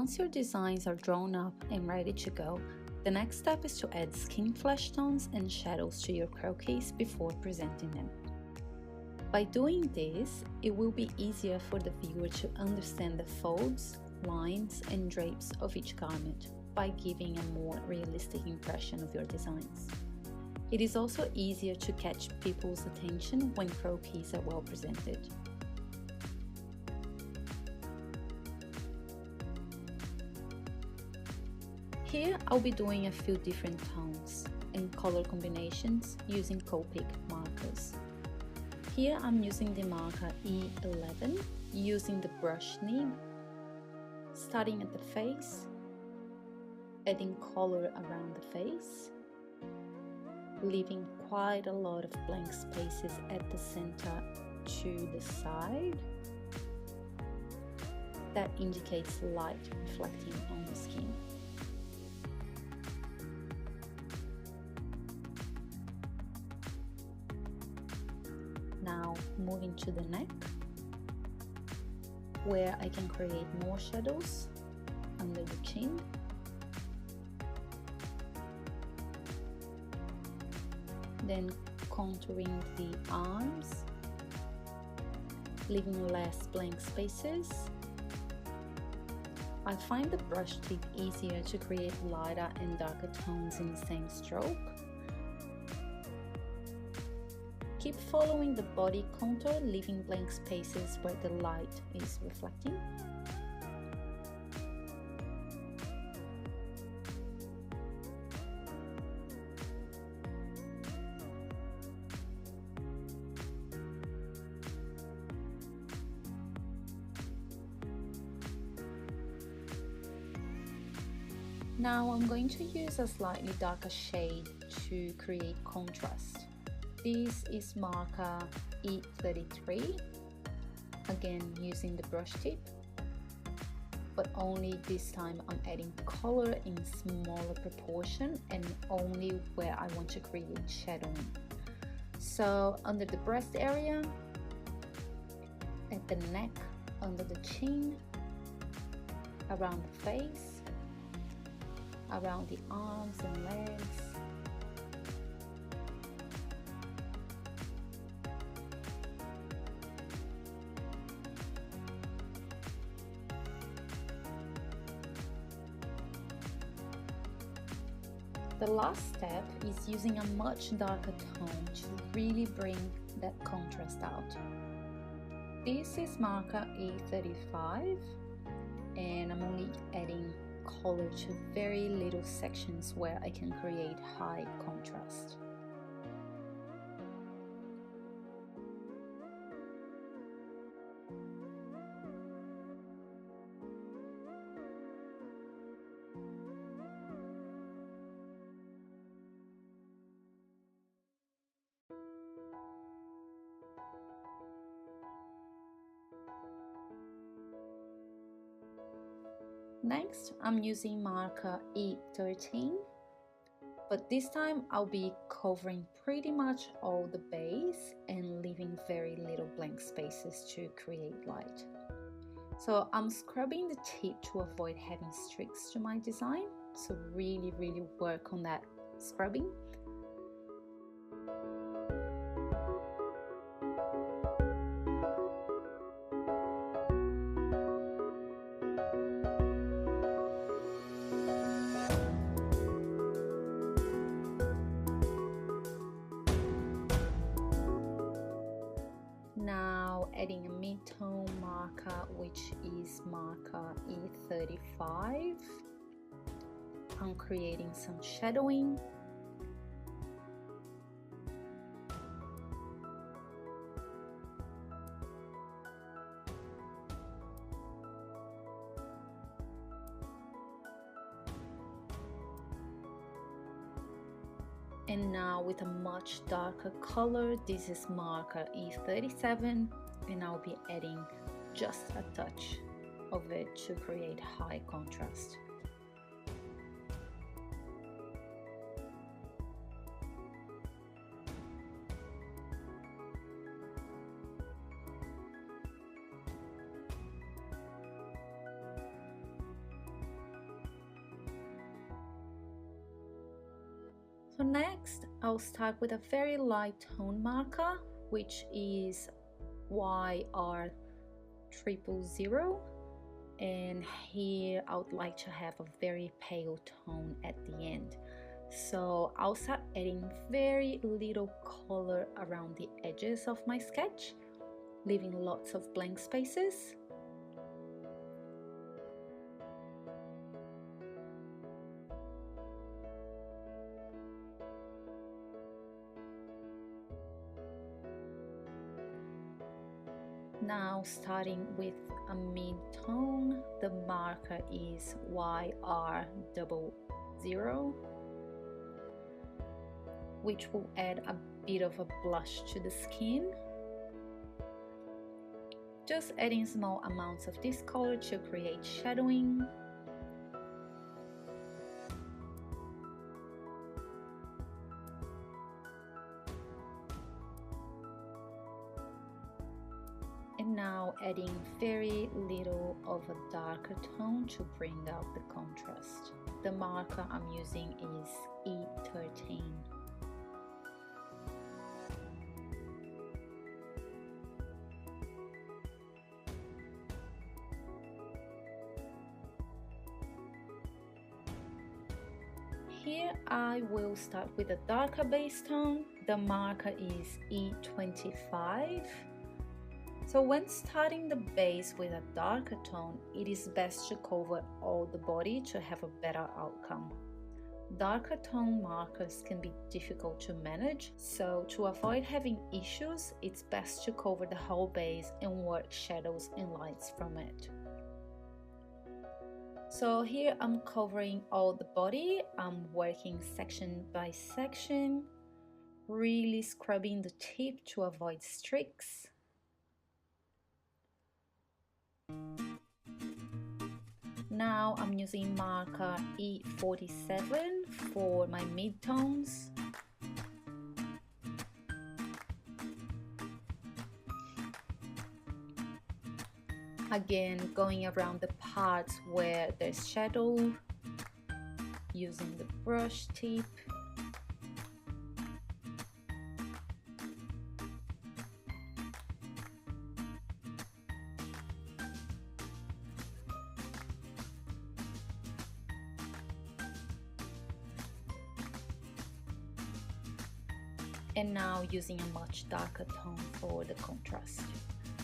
Once your designs are drawn up and ready to go, the next step is to add skin flesh tones and shadows to your croquis before presenting them. By doing this, it will be easier for the viewer to understand the folds, lines, and drapes of each garment by giving a more realistic impression of your designs. It is also easier to catch people's attention when croquis are well presented. Here I'll be doing a few different tones and color combinations using Copic markers. Here I'm using the marker E11, using the brush nib, starting at the face, adding color around the face, leaving quite a lot of blank spaces at the center to the side. That indicates light reflecting on the skin. Now moving to the neck, where I can create more shadows under the chin. Then contouring the arms, leaving less blank spaces. I find the brush tip easier to create lighter and darker tones in the same stroke. Keep following the body contour, leaving blank spaces where the light is reflecting. Now I'm going to use a slightly darker shade to create contrast. This is marker E33, again using the brush tip, but only this time I'm adding color in smaller proportion and only where I want to create shadowing. So under the breast area, at the neck, under the chin, around the face, around the arms and legs. The last step is using a much darker tone to really bring that contrast out. This is marker E35 and I'm only adding color to very little sections where I can create high contrast. Next, I'm using marker E13, but this time I'll be covering pretty much all the base and leaving very little blank spaces to create light. So I'm scrubbing the tip to avoid having streaks to my design, so really work on that scrubbing. Now adding a mid-tone marker, which is marker E35. I'm creating some shadowing. And now with a much darker color, this is marker E37, and I'll be adding just a touch of it to create high contrast. So next, I'll start with a very light tone marker, which is YR000, and here I would like to have a very pale tone at the end. So I'll start adding very little color around the edges of my sketch, leaving lots of blank spaces. Now starting with a mid-tone, the marker is YR00, which will add a bit of a blush to the skin. Just adding small amounts of this color to create shadowing. And now adding very little of a darker tone to bring out the contrast. The marker I'm using is E13. Here I will start with a darker base tone. The marker is E25. So when starting the base with a darker tone, it is best to cover all the body to have a better outcome. Darker tone markers can be difficult to manage, so to avoid having issues, it's best to cover the whole base and work shadows and lights from it. So here I'm covering all the body. I'm working section by section, really scrubbing the tip to avoid streaks. Now I'm using marker E47 for my mid-tones. Again, going around the parts where there's shadow, using the brush tip. And now using a much darker tone for the contrast.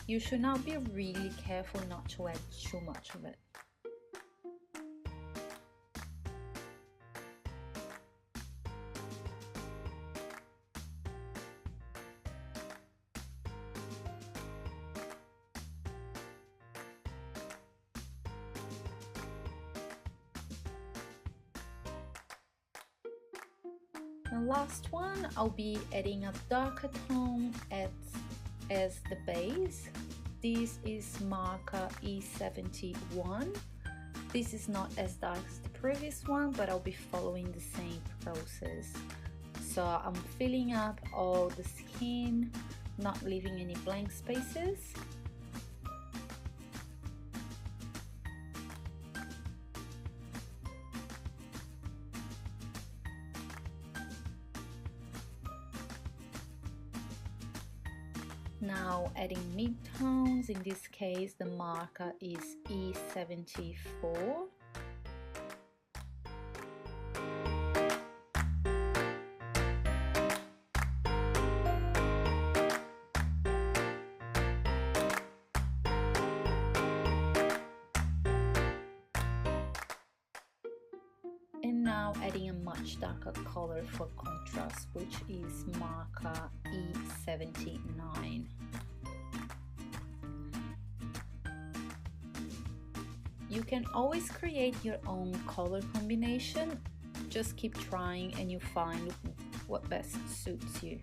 You should now be really careful not to add too much of it. The last one, I'll be adding a darker tone as the base. This is marker E71. This is not as dark as the previous one, but I'll be following the same process. So I'm filling up all the skin, not leaving any blank spaces. Now adding mid-tones, in this case the marker is E74. And now adding a much darker color for contrast, which is marker E79. You can always create your own color combination. Just keep trying and you find what best suits you.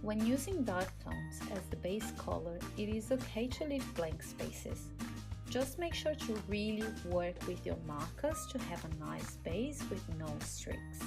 When using dark tones as the base color, it is okay to leave blank spaces. Just make sure to really work with your markers to have a nice base with no streaks.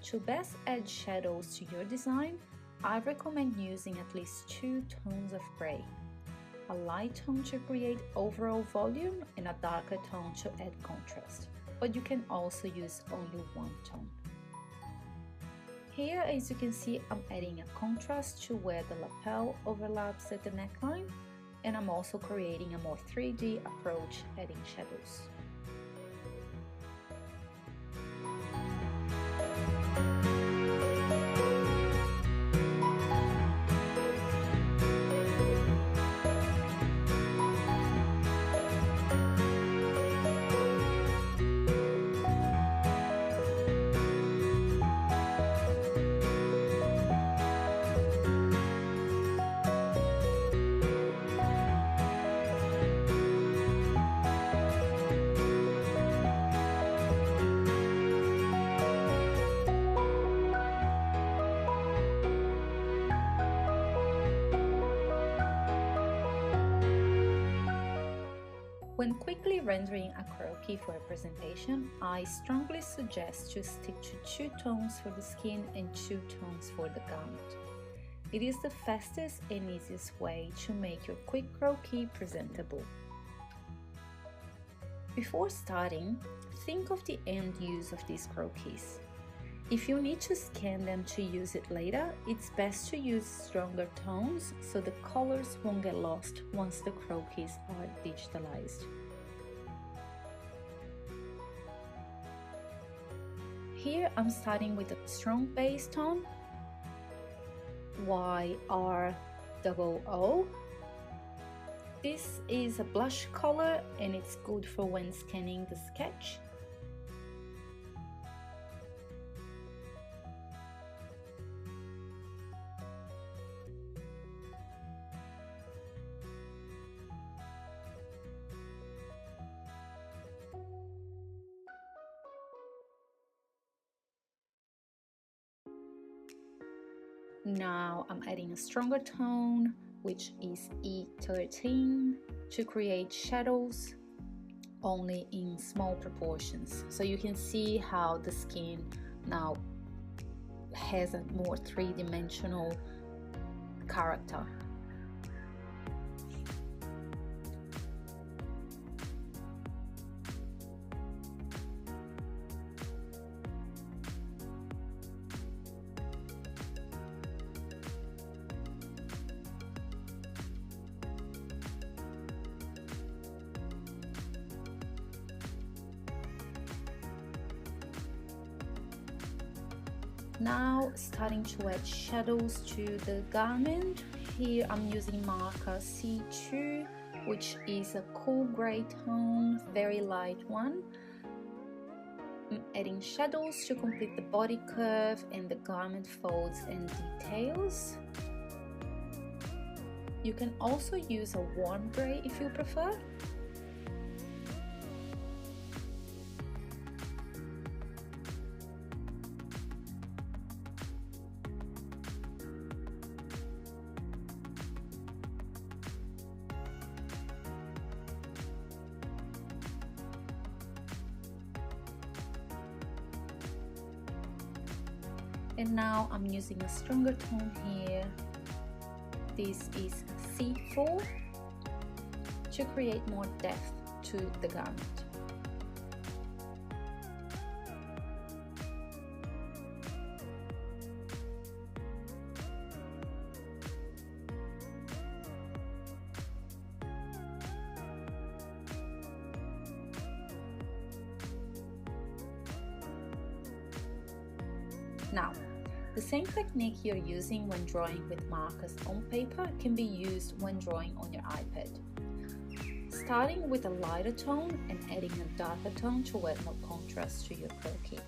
To best add shadows to your design, I recommend using at least 2 tones of gray. A light tone to create overall volume and a darker tone to add contrast, but you can also use only one tone. Here, as you can see, I'm adding a contrast to where the lapel overlaps at the neckline, and I'm also creating a more 3D approach, adding shadows. When quickly rendering a croquis for a presentation, I strongly suggest to stick to 2 tones for the skin and 2 tones for the garment. It is the fastest and easiest way to make your quick croquis presentable. Before starting, think of the end use of these croquis. If you need to scan them to use it later, it's best to use stronger tones so the colors won't get lost once the croquis are digitalized. Here I'm starting with a strong base tone, YROO. This is a blush color and it's good for when scanning the sketch. Now I'm adding a stronger tone, which is E13, to create shadows only in small proportions. So you can see how the skin now has a more three-dimensional character. Now starting to add shadows to the garment. Here I'm using marker C2, which is a cool gray tone, very light one. I'm adding shadows to complete the body curve and the garment folds and details. You can also use a warm gray if you prefer. And now I'm using a stronger tone here. This is C4 to create more depth to the garment. Now, the same technique you're using when drawing with markers on paper can be used when drawing on your iPad. Starting with a lighter tone and adding a darker tone to add more contrast to your croquis.